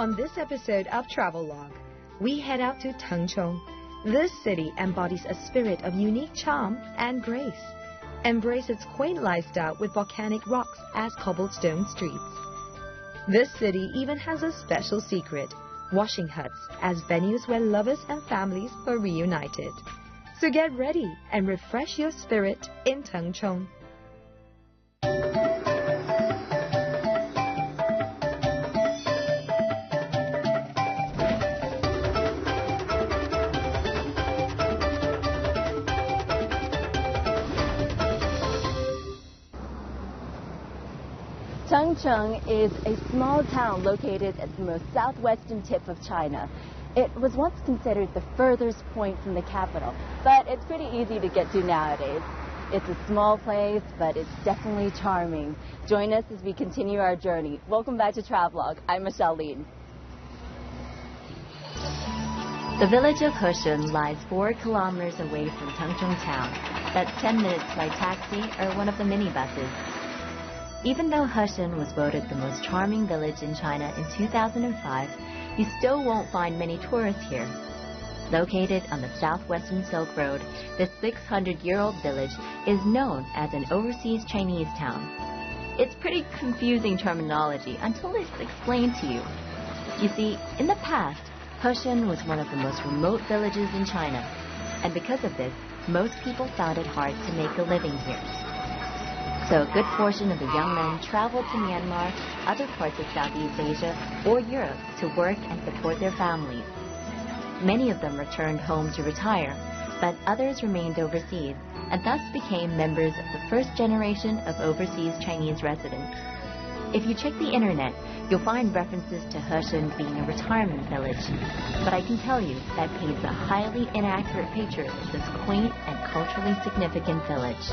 On this episode of Travelogue, we head out to Tangchong. This city embodies a spirit of unique charm and grace. Embrace its quaint lifestyle with volcanic rocks as cobblestone streets. This city even has a special secret, washing huts as venues where lovers and families are reunited. So get ready and refresh your spirit in Tangchong. Tangchong is a small town located at the most southwestern tip of China. It was once considered the furthest point from the capital, but it's pretty easy to get to nowadays. It's a small place, but it's definitely charming. Join us as we continue our journey. Welcome back to Travelogue. I'm Michelle Lin. The village of Heshun lies 4 kilometers away from Tangchong town. That's 10 minutes by taxi or one of the minibuses. Even though Heshun was voted the most charming village in China in 2005, you still won't find many tourists here. Located on the southwestern Silk Road, this 600-year-old village is known as an overseas Chinese town. It's pretty confusing terminology until it's explained to you. You see, in the past, Heshun was one of the most remote villages in China, and because of this, most people found it hard to make a living here. So a good portion of the young men traveled to Myanmar, other parts of Southeast Asia, or Europe to work and support their families. Many of them returned home to retire, but others remained overseas and thus became members of the first generation of overseas Chinese residents. If you check the internet, you'll find references to Heshun being a retirement village, but I can tell you that paints a highly inaccurate picture of this quaint and culturally significant village.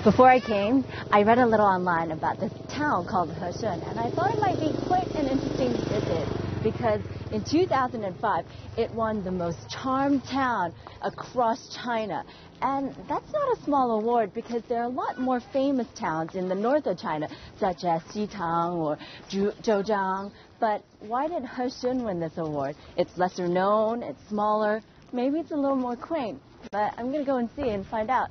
Before I came, I read a little online about this town called Heshun, and I thought it might be quite an interesting visit because in 2005, it won the most charmed town across China. And that's not a small award because there are a lot more famous towns in the north of China, such as Xitang or Zhejiang. But why did Heshun win this award? It's lesser known, it's smaller, maybe it's a little more quaint, but I'm going to go and see and find out.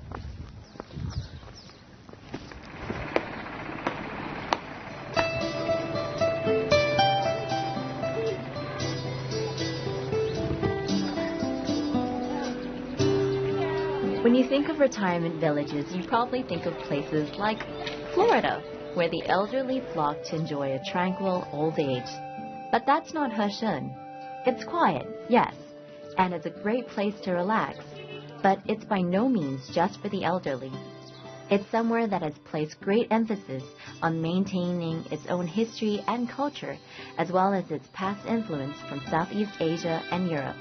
When you think of retirement villages, you probably think of places like Florida, where the elderly flock to enjoy a tranquil old age. But that's not Heshun. It's quiet, yes, and it's a great place to relax. But it's by no means just for the elderly. It's somewhere that has placed great emphasis on maintaining its own history and culture, as well as its past influence from Southeast Asia and Europe.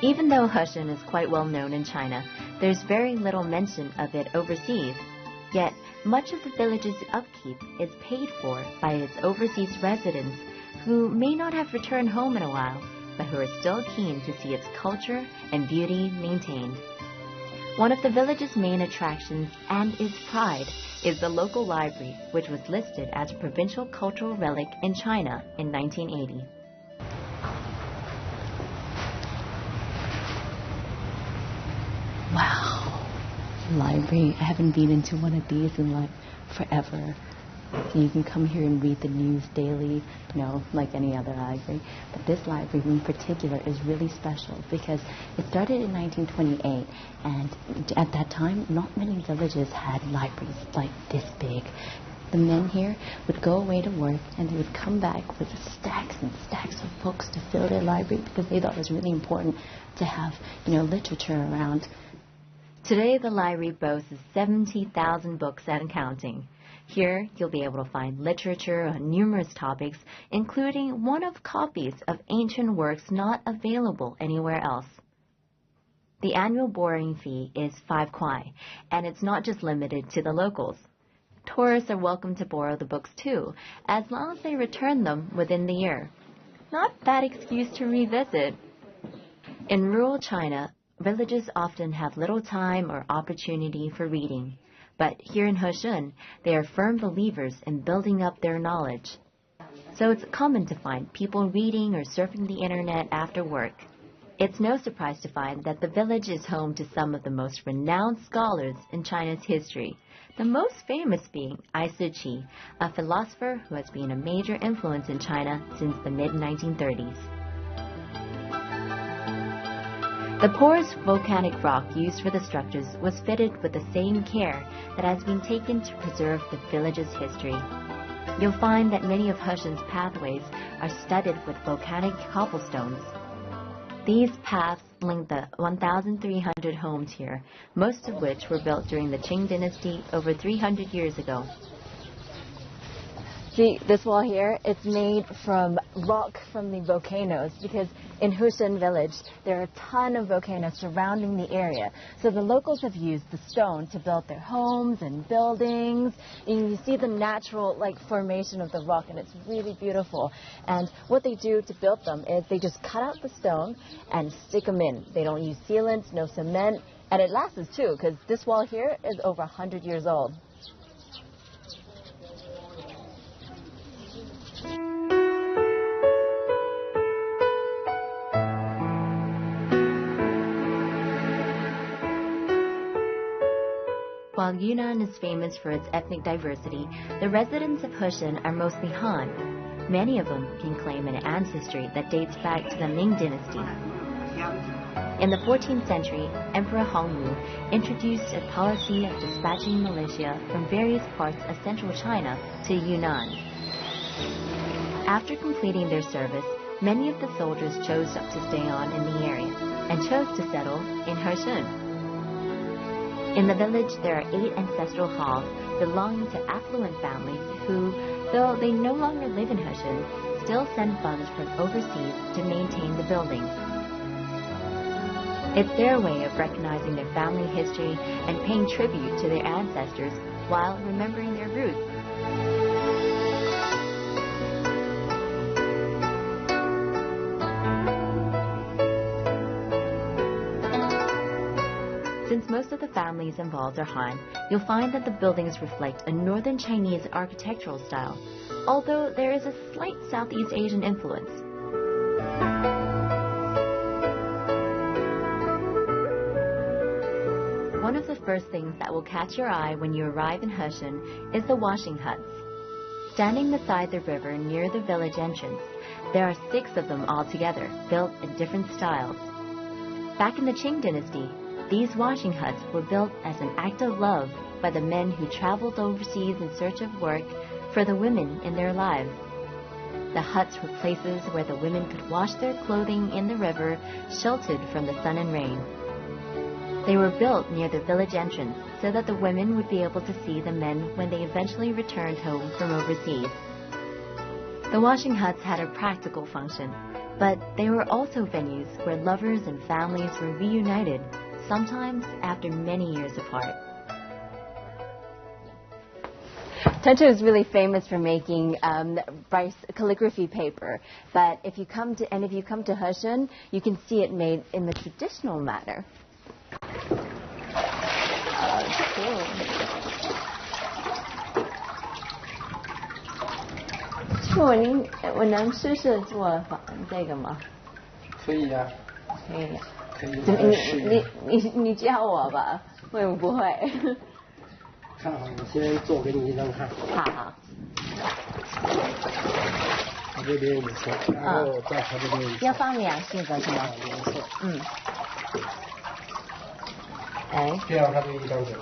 Even though Heshun is quite well known in China, there's very little mention of it overseas. Yet, much of the village's upkeep is paid for by its overseas residents who may not have returned home in a while, but who are still keen to see its culture and beauty maintained. One of the village's main attractions and its pride is the local library, which was listed as a provincial cultural relic in China in 1980. Wow, library. I haven't been into one of these in like forever. So you can come here and read the news daily, like any other library. But this library in particular is really special because it started in 1928, and at that time, not many villages had libraries like this big. The men here would go away to work and they would come back with stacks and stacks of books to fill their library because they thought it was really important to have, literature around. Today, the library boasts 70,000 books and counting. Here, you'll be able to find literature on numerous topics, including one-off copies of ancient works not available anywhere else. The annual borrowing fee is 5 kwai, and it's not just limited to the locals. Tourists are welcome to borrow the books too, as long as they return them within the year. Not a bad excuse to revisit. In rural China, villagers often have little time or opportunity for reading. But here in Heshun, they are firm believers in building up their knowledge. So it's common to find people reading or surfing the internet after work. It's no surprise to find that the village is home to some of the most renowned scholars in China's history, the most famous being Ai Siqi, a philosopher who has been a major influence in China since the mid-1930s. The porous volcanic rock used for the structures was fitted with the same care that has been taken to preserve the village's history. You'll find that many of Heshun's pathways are studded with volcanic cobblestones. These paths link the 1,300 homes here, most of which were built during the Qing dynasty over 300 years ago. See, this wall here, it's made from rock from the volcanoes because in Heshun village, there are a ton of volcanoes surrounding the area. So the locals have used the stone to build their homes and buildings. And you see the natural formation of the rock, and it's really beautiful. And what they do to build them is they just cut out the stone and stick them in. They don't use sealants, no cement, and it lasts too because this wall here is over 100 years old. While Yunnan is famous for its ethnic diversity, the residents of Heshun are mostly Han. Many of them can claim an ancestry that dates back to the Ming dynasty. In the 14th century, Emperor Hongwu introduced a policy of dispatching militia from various parts of central China to Yunnan. After completing their service, many of the soldiers chose to stay on in the area and chose to settle in Heshun. In the village, there are 8 ancestral halls belonging to affluent families who, though they no longer live in Heshun, still send funds from overseas to maintain the building. It's their way of recognizing their family history and paying tribute to their ancestors while remembering their roots. Since most of the families involved are Han, you'll find that the buildings reflect a northern Chinese architectural style, although there is a slight Southeast Asian influence. One of the first things that will catch your eye when you arrive in Heshun is the washing huts. Standing beside the river near the village entrance, there are 6 of them altogether, built in different styles. Back in the Qing dynasty, these washing huts were built as an act of love by the men who traveled overseas in search of work for the women in their lives. The huts were places where the women could wash their clothing in the river, sheltered from the sun and rain. They were built near the village entrance so that the women would be able to see the men when they eventually returned home from overseas. The washing huts had a practical function, but they were also venues where lovers and families were reunited, sometimes after many years apart. Tanzhou is really famous for making rice calligraphy paper, but if you come to Heshun, you can see it made in the traditional manner. Cool. 我能试试做这个吗？可以呀。可以。可以。你教我吧，我也不会。看好，我先做给你一张看。好。我这边也是，然后再朝这边。要放2性格是吗？颜色。嗯。哎。这样它就一张纸。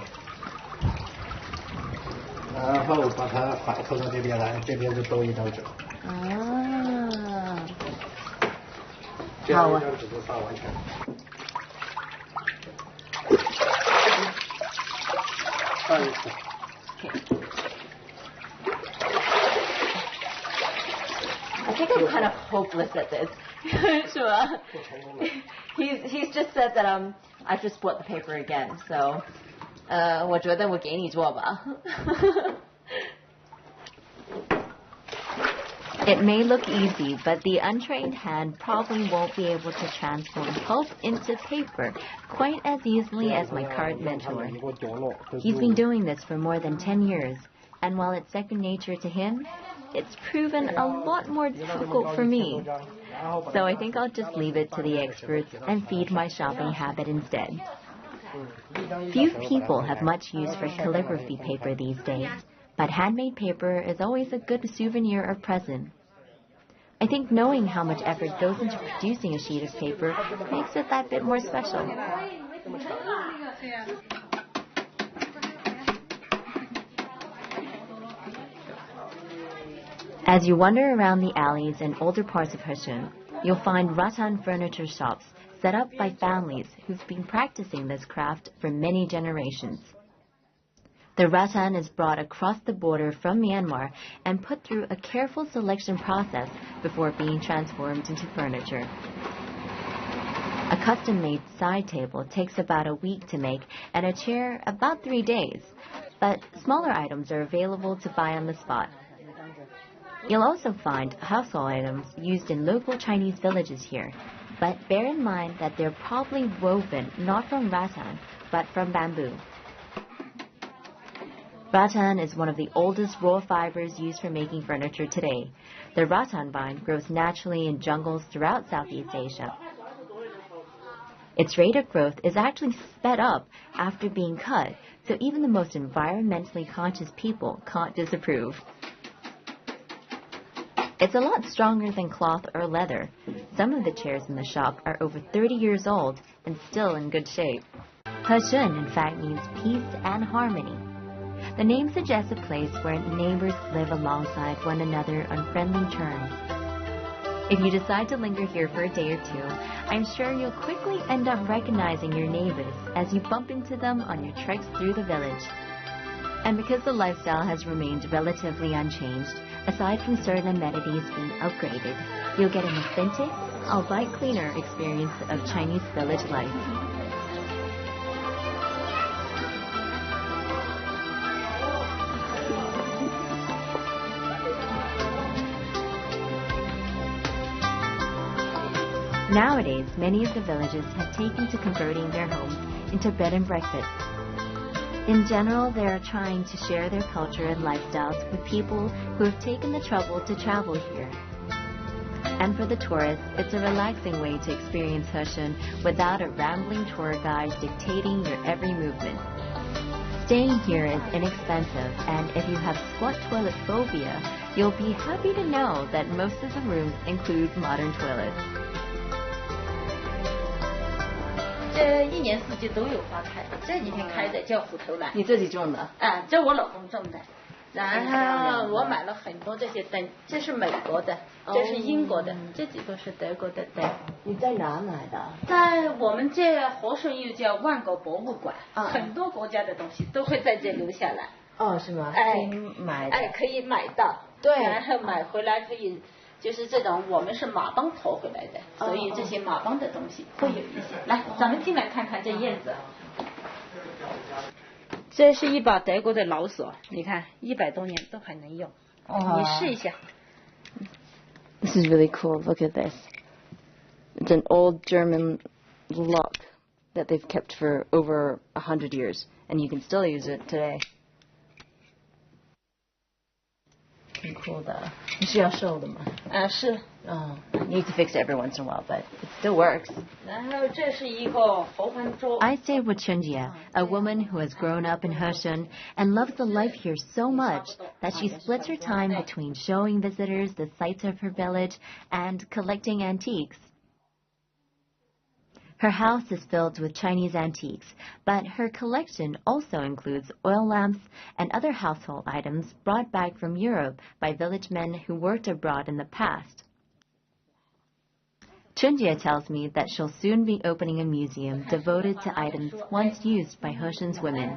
然后把它反扣到这边来，这边就多一张纸。啊。这样一张纸就算完成。放一次。I think I'm kind of hopeless at this. Sure. He's just said that I just split the paper again, so 我觉得我给你做吧。It may look easy, but the untrained hand probably won't be able to transform pulp into paper quite as easily as my current mentor. He's been doing this for more than 10 years, and while it's second nature to him, it's proven a lot more difficult for me. So I think I'll just leave it to the experts and feed my shopping habit instead. Few people have much use for calligraphy paper these days, but handmade paper is always a good souvenir or present. I think knowing how much effort goes into producing a sheet of paper makes it that bit more special. As you wander around the alleys and older parts of Heshun, you'll find rattan furniture shops set up by families who've been practicing this craft for many generations. The rattan is brought across the border from Myanmar and put through a careful selection process before being transformed into furniture. A custom-made side table takes about a week to make and a chair about 3 days, but smaller items are available to buy on the spot. You'll also find household items used in local Chinese villages here, but bear in mind that they're probably woven not from rattan, but from bamboo. Rattan is one of the oldest raw fibers used for making furniture today. The rattan vine grows naturally in jungles throughout Southeast Asia. Its rate of growth is actually sped up after being cut, so even the most environmentally conscious people can't disapprove. It's a lot stronger than cloth or leather. Some of the chairs in the shop are over 30 years old and still in good shape. Heshun, in fact, means peace and harmony. The name suggests a place where neighbors live alongside one another on friendly terms. If you decide to linger here for a day or two, I'm sure you'll quickly end up recognizing your neighbors as you bump into them on your treks through the village. And because the lifestyle has remained relatively unchanged, aside from certain amenities being upgraded, you'll get an authentic, albeit cleaner experience of Chinese village life. Nowadays, many of the villages have taken to converting their homes into bed and breakfast. In general, they are trying to share their culture and lifestyles with people who have taken the trouble to travel here. And for the tourists, it's a relaxing way to experience Heshun without a rambling tour guide dictating your every movement. Staying here is inexpensive, and if you have squat toilet phobia, you'll be happy to know that most of the rooms include modern toilets. 这一年四季都有花开，这几天开的叫虎头兰。你自己种的？啊，这我老公种的。然后我买了很多这些灯，这是美国的，这是英国的，这几个是德国的灯。你在哪买的？在我们这和顺又叫万国博物馆，很多国家的东西都会在这留下来。哦，是吗？哎，可以买的。哎，可以买到。对。然后买回来可以。就是这种，我们是马帮驮回来的，所以这些马帮的东西会有一些。来，咱们进来看看这燕子。这是一把德国的老锁，你看100多年都还能用。你试一下。This is really cool. Look at this. It's an old German lock that they've kept for over 100 years, and you can still use it today. 挺酷的，你是要瘦的吗？是。Need to fix it every once in a while, but it still works. 然后这是一个佛盘桌。I stayed with Chunjia, a woman who has grown up in Heshun and loves the life here so much that she splits her time between showing visitors the sights of her village and collecting antiques. Her house is filled with Chinese antiques, but her collection also includes oil lamps and other household items brought back from Europe by village men who worked abroad in the past. Chunjia tells me that she'll soon be opening a museum devoted to items once used by Heshun's women.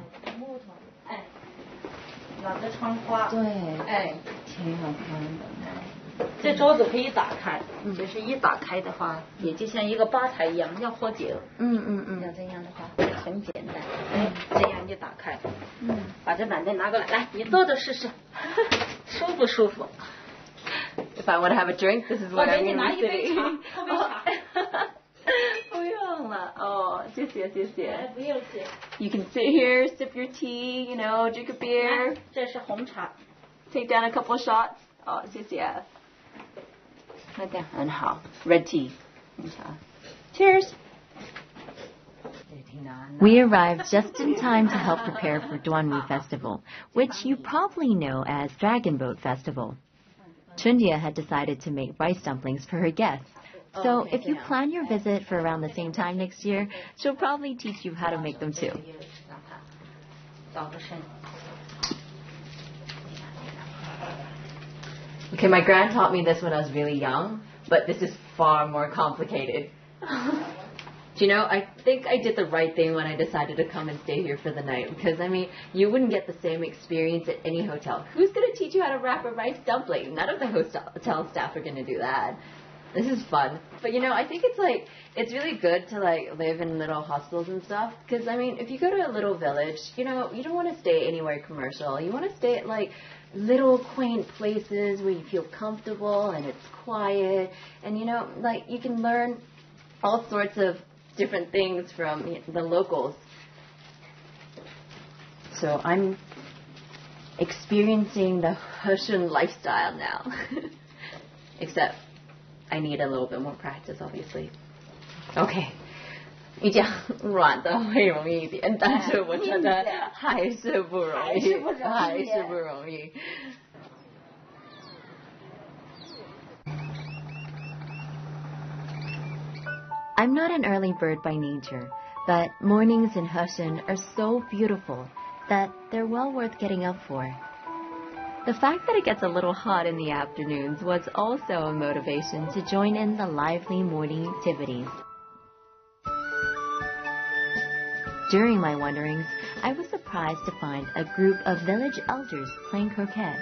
这桌子可以打开，就是一打开的话，也就像一个吧台一样，要喝酒。要这样的话很简单，这样就打开。把这板凳拿过来，来，你坐着试试，舒不舒服？ if I want to have a drink, this is where I'm going to be sitting. 不用了哦，谢谢谢谢。不用谢。You can sit here, sip your tea, you know, drink a beer. 这是红茶。Take down a couple of shots. 哦，谢谢。那这样很好。Red tea. 红茶。Cheers. We arrived just in time to help prepare for Duanwu Festival, which you probably know as Dragon Boat Festival. Chundia had decided to make rice dumplings for her guests. So if you plan your visit for around the same time next year, she'll probably teach you how to make them too. Okay, my grand taught me this when I was really young, but this is far more complicated. Do you know, I think I did the right thing when I decided to come and stay here for the night, because, I mean, you wouldn't get the same experience at any hotel. Who's going to teach you how to wrap a rice dumpling? None of the hotel staff are going to do that. This is fun. But, you know, I think it's really good to, live in little hostels and stuff, because, I mean, if you go to a little village, you know, you don't want to stay anywhere commercial. You want to stay at, little quaint places where you feel comfortable and it's quiet, and, you know, you can learn all sorts of different things from the locals. So I'm experiencing the Hessian lifestyle now. Except I need a little bit more practice, obviously. Okay. 你讲软的会容易一点，但是我觉得还是不容易，还是不容易。I'm not an early bird by nature, but mornings in Hessian are so beautiful that they're well worth getting up for. The fact that it gets a little hot in the afternoons was also a motivation to join in the lively morning activities. During my wanderings, I was surprised to find a group of village elders playing croquet.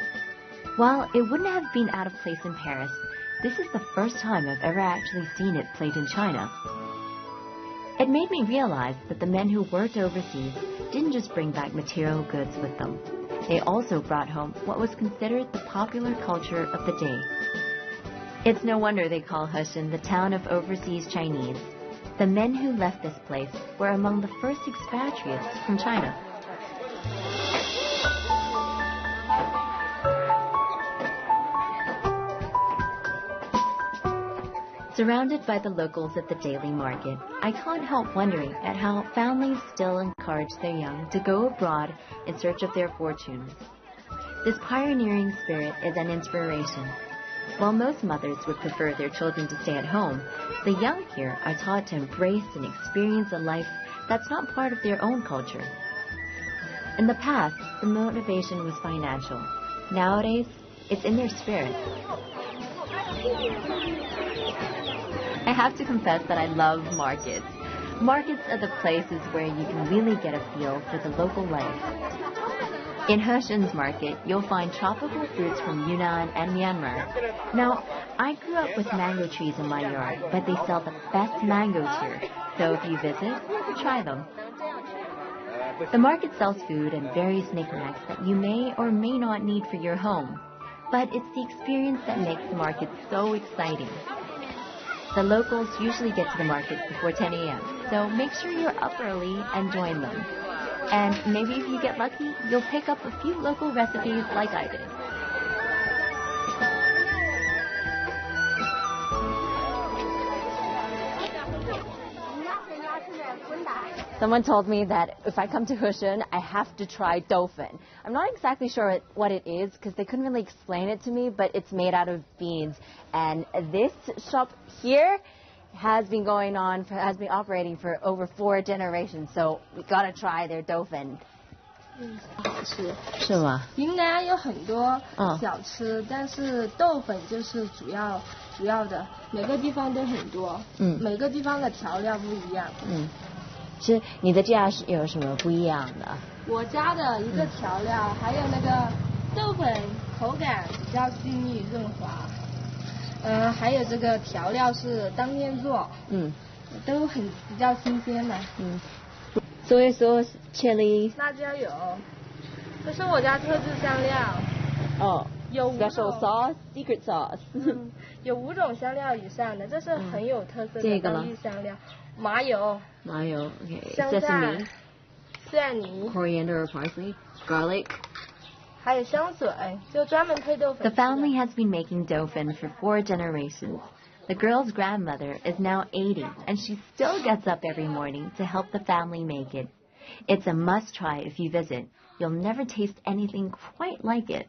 While it wouldn't have been out of place in Paris, this is the first time I've ever actually seen it played in China. It made me realize that the men who worked overseas didn't just bring back material goods with them. They also brought home what was considered the popular culture of the day. It's no wonder they call Hessian the town of overseas Chinese. The men who left this place were among the first expatriates from China. Surrounded by the locals at the daily market, I can't help wondering at how families still encourage their young to go abroad in search of their fortunes. This pioneering spirit is an inspiration. While most mothers would prefer their children to stay at home, the young here are taught to embrace and experience a life that's not part of their own culture. In the past, the motivation was financial. Nowadays, it's in their spirit. I have to confess that I love markets. Markets are the places where you can really get a feel for the local life. In Hessian's market, you'll find tropical fruits from Yunnan and Myanmar. Now, I grew up with mango trees in my yard, but they sell the best mangoes here, so if you visit, try them. The market sells food and various knickknacks that you may or may not need for your home, but it's the experience that makes the market so exciting. The locals usually get to the market before 10 a.m., so make sure you're up early and join them. And maybe if you get lucky, you'll pick up a few local recipes like I did. Someone told me that if I come to Hessian, I have to try dolphin. I'm not exactly sure what it is because they couldn't really explain it to me, but it's made out of beans. And this shop here has been operating for over 4 generations, so we gotta try their dolphin. 好吃是吗？云南有很多小吃，但是豆粉就是主要的，每个地方都很多，每个地方的调料不一样。是你的家是有什么不一样的？我家的一个调料，还有那个豆粉口感比较细腻润滑。还有这个调料是当天做，都比较新鲜的。所以说chili辣椒有，这是我家特制香料。有special sauce, secret sauce. 有5种香料以上的，这是很有特色的当地香料。麻油 okay. 香菜 Sesame, 蒜泥 coriander or parsley, garlic. 还有香水，就专门配豆粉。 The family has been making doughfin for 4 generations. The girl's grandmother is now 80, and she still gets up every morning to help the family make it. It's a must-try if you visit. You'll never taste anything quite like it.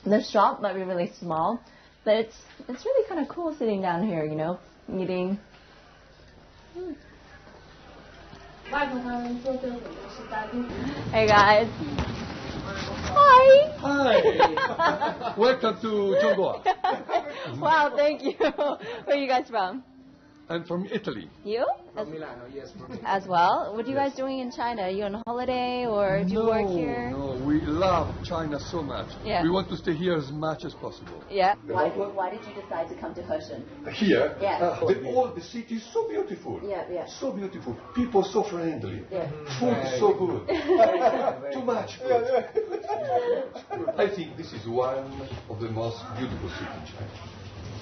The shop might be really small, but it's really kind of cool sitting down here, you know, eating. 外婆他们做豆粉都是在地里。 Hey guys. Hi. Hi. Welcome to Zhongguo. Wow, thank you. Where are you guys from? I'm from Italy. You? Milano, yes. As well? What are you guys doing in China? Are you on holiday or do you work here? No, we love China so much. Yeah. We want to stay here as much as possible. Yeah. Why did you decide to come to Heshen? Here, Yeah. the city is so beautiful. Yeah. So beautiful. People so friendly. Yeah. Food so good. Too much good. I think this is one of the most beautiful cities in China.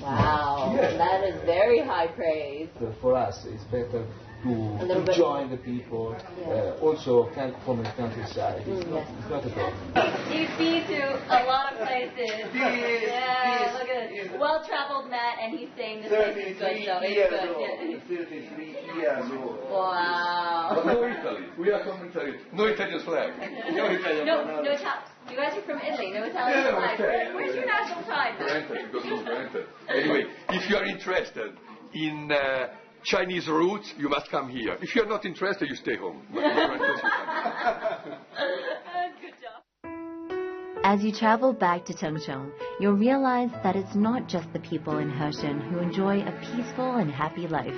Wow. Yeah. That is very high praise. For us, it's better little to bit join the people. Yeah. Also, from the countryside. It's not a problem. You've been to a lot of places. Yeah, look at it. Well-traveled Matt, and he's saying this place is good, so it's good. 33 years old. Wow. No Italy. We are from Italy. No Italian flag. No Italian No chaps. You guys are from Italy. No Italian Yeah, flag. okay. Where's your national pride? Granted. Anyway, if you are interested in Chinese roots, you must come here. If you are not interested, you stay home. But if you are interested, you come. Good job. As you travel back to Tengchong, you'll realize that it's not just the people in Heshen who enjoy a peaceful and happy life.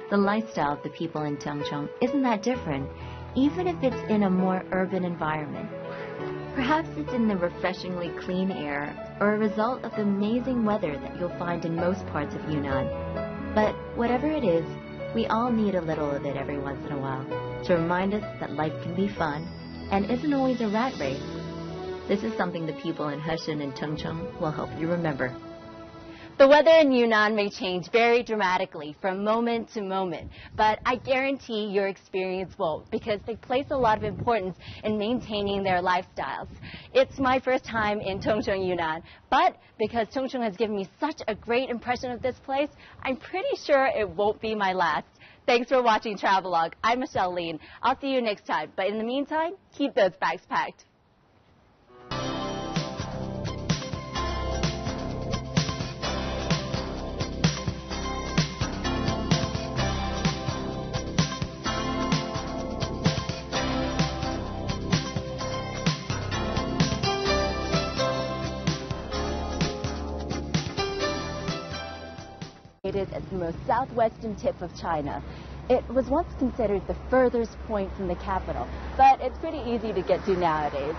The lifestyle of the people in Tengchong isn't that different, even if it's in a more urban environment. Perhaps it's in the refreshingly clean air or a result of the amazing weather that you'll find in most parts of Yunnan. But whatever it is, we all need a little of it every once in a while to remind us that life can be fun and isn't always a rat race. This is something the people in Heshen and Tengchong will help you remember. The weather in Yunnan may change very dramatically from moment to moment, but I guarantee your experience won't because they place a lot of importance in maintaining their lifestyles. It's my first time in Tengchong, Yunnan, but because Tengchong has given me such a great impression of this place, I'm pretty sure it won't be my last. Thanks for watching Travelogue. I'm Michelle Lean. I'll see you next time, but in the meantime, keep those bags packed. At the most southwestern tip of China. It was once considered the furthest point from the capital, but it's pretty easy to get to nowadays.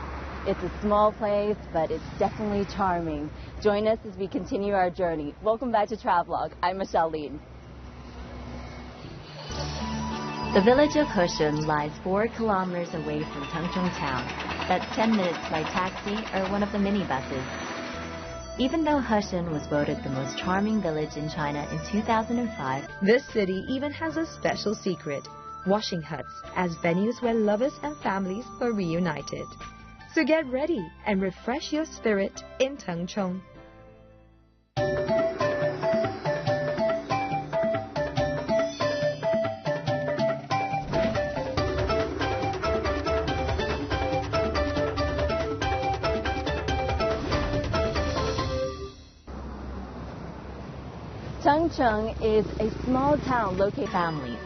It's a small place, but it's definitely charming. Join us as we continue our journey. Welcome back to Travelogue. I'm Michelle Lean. The village of Heshen lies 4 kilometers away from Tengchong town. That's 10 minutes by taxi or one of the minibuses. Even though Heshen was voted the most charming village in China in 2005, this city even has a special secret, washing huts as venues where lovers and families are reunited. So get ready and refresh your spirit in Tengchong. Tengchong is a small town located families.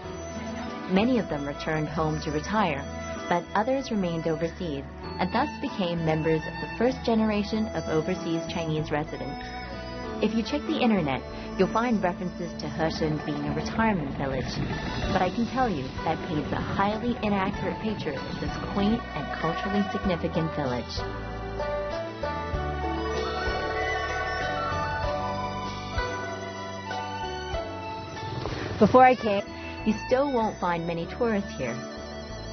Many of them returned home to retire, but others remained overseas and thus became members of the first generation of overseas Chinese residents. If you check the internet, you'll find references to Heshen being a retirement village, but I can tell you that paints a highly inaccurate picture of this quaint and culturally significant village. Before I came, you still won't find many tourists here.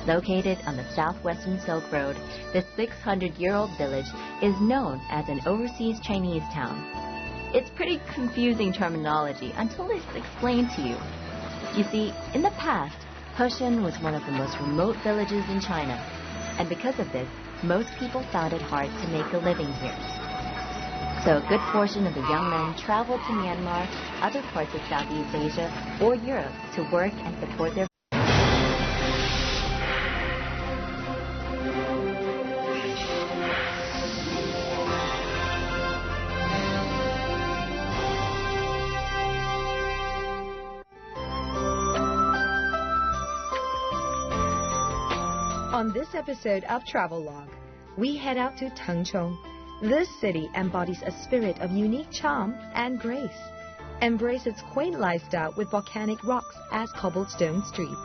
Located on the southwestern Silk Road, this 600-year-old village is known as an overseas Chinese town. It's pretty confusing terminology until it's explained to you. You see, in the past, Heshen was one of the most remote villages in China, and because of this, most people found it hard to make a living here. So a good portion of the young men traveled to Myanmar, other parts of Southeast Asia, or Europe to work and support their On this episode of Travelogue, we head out to Tangchong. This city embodies a spirit of unique charm and grace. Embrace its quaint lifestyle with volcanic rocks as cobblestone streets.